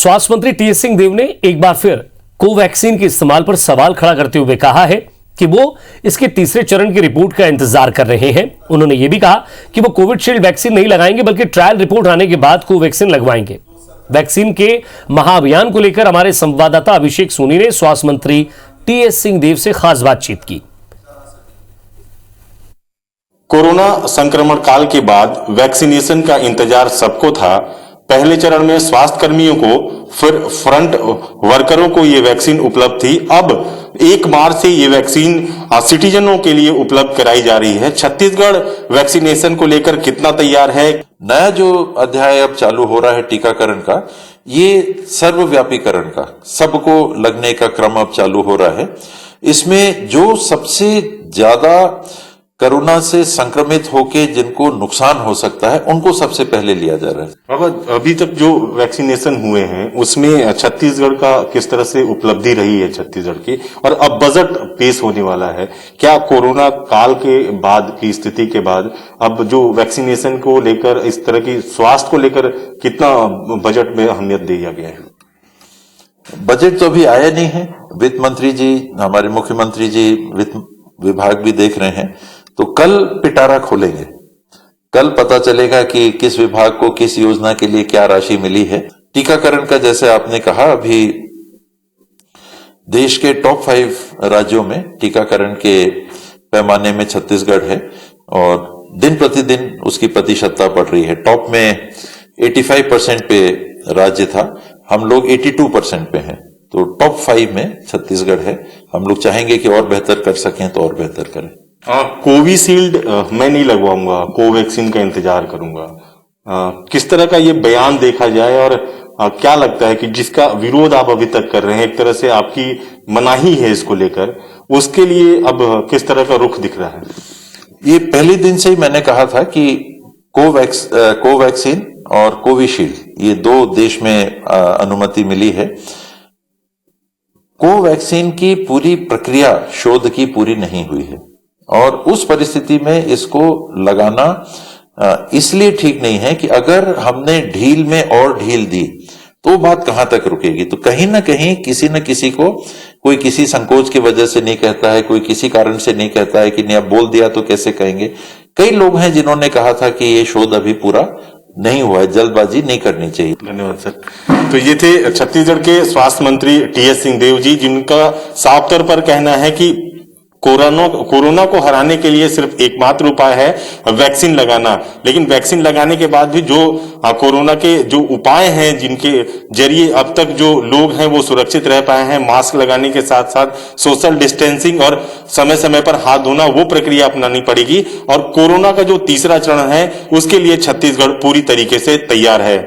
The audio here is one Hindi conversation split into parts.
स्वास्थ्य मंत्री टीएस सिंहदेव ने एक बार फिर कोवैक्सीन के इस्तेमाल पर सवाल खड़ा करते हुए कहा है कि वो इसके तीसरे चरण की रिपोर्ट का इंतजार कर रहे हैं। उन्होंने ये भी कहा कि वो कोविशील्ड वैक्सीन नहीं लगाएंगे बल्कि ट्रायल रिपोर्ट आने के बाद कोवैक्सीन लगवाएंगे। वैक्सीन के महाअभियान को लेकर हमारे संवाददाता अभिषेक सोनी ने स्वास्थ्य मंत्री टीएस सिंहदेव से खास बातचीत की। कोरोना संक्रमण काल के बाद वैक्सीनेशन का इंतजार सबको था। पहले चरण में स्वास्थ्य कर्मियों को, फिर फ्रंट वर्करों को ये वैक्सीन उपलब्ध थी। अब 1 मार्च से ये वैक्सीन सिटीजनों के लिए उपलब्ध कराई जा रही है। छत्तीसगढ़ वैक्सीनेशन को लेकर कितना तैयार है? नया जो अध्याय अब चालू हो रहा है टीकाकरण का, ये सर्वव्यापीकरण का, सबको लगने का क्रम अब चालू हो रहा है। इसमें जो सबसे ज्यादा कोरोना से संक्रमित होके जिनको नुकसान हो सकता है उनको सबसे पहले लिया जा रहा है। अब अभी तक जो वैक्सीनेशन हुए हैं उसमें छत्तीसगढ़ का किस तरह से उपलब्धि रही है छत्तीसगढ़ की, और अब बजट पेश होने वाला है। क्या कोरोना काल के बाद की स्थिति के बाद अब जो वैक्सीनेशन को लेकर, इस तरह की स्वास्थ्य को लेकर कितना बजट में अहमियत दिया गया है? बजट तो अभी आया नहीं है। वित्त मंत्री जी, हमारे मुख्यमंत्री जी वित्त विभाग भी देख रहे हैं, तो कल पिटारा खोलेंगे। कल पता चलेगा कि किस विभाग को किस योजना के लिए क्या राशि मिली है। टीकाकरण का जैसे आपने कहा, अभी देश के टॉप 5 राज्यों में टीकाकरण के पैमाने में छत्तीसगढ़ है और दिन प्रतिदिन उसकी प्रतिशतता बढ़ रही है। टॉप में 85% पे राज्य था, हम लोग 82% पे हैं, तो टॉप 5 में छत्तीसगढ़ है। हम लोग चाहेंगे कि और बेहतर कर सकें तो और बेहतर करें। कोविशील्ड मैं नहीं लगवाऊंगा, कोवैक्सीन का इंतजार करूंगा, किस तरह का ये बयान देखा जाए? और क्या लगता है कि जिसका विरोध आप अभी तक कर रहे हैं, एक तरह से आपकी मनाही है इसको लेकर, उसके लिए अब किस तरह का रुख दिख रहा है? ये पहले दिन से ही मैंने कहा था कि कोवैक्सीन और कोविशील्ड, ये 2 देश में अनुमति मिली है। कोवैक्सीन की पूरी प्रक्रिया शोध की पूरी नहीं हुई है और उस परिस्थिति में इसको लगाना इसलिए ठीक नहीं है कि अगर हमने ढील में और ढील दी तो बात कहां तक रुकेगी। तो कहीं ना कहीं किसी न किसी को, कोई किसी संकोच की वजह से नहीं कहता है, कोई किसी कारण से नहीं कहता है कि नहीं अब बोल दिया तो कैसे कहेंगे। कई लोग हैं जिन्होंने कहा था कि ये शोध अभी पूरा नहीं हुआ है, जल्दबाजी नहीं करनी चाहिए। धन्यवाद सर। तो ये थे छत्तीसगढ़ के स्वास्थ्य मंत्री टीएस सिंहदेव जी, जिनका साफ तौर पर कहना है कि कोरोना को हराने के लिए सिर्फ एकमात्र उपाय है वैक्सीन लगाना। लेकिन वैक्सीन लगाने के बाद भी जो कोरोना के जो उपाय हैं, जिनके जरिए अब तक जो लोग हैं वो सुरक्षित रह पाए हैं, मास्क लगाने के साथ साथ सोशल डिस्टेंसिंग और समय समय पर हाथ धोना, वो प्रक्रिया अपनानी पड़ेगी। और कोरोना का जो तीसरा चरण है उसके लिए छत्तीसगढ़ पूरी तरीके से तैयार है।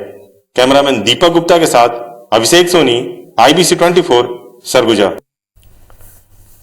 कैमरामैन दीपक गुप्ता के साथ अभिषेक सोनी, IBC 24, सरगुजा।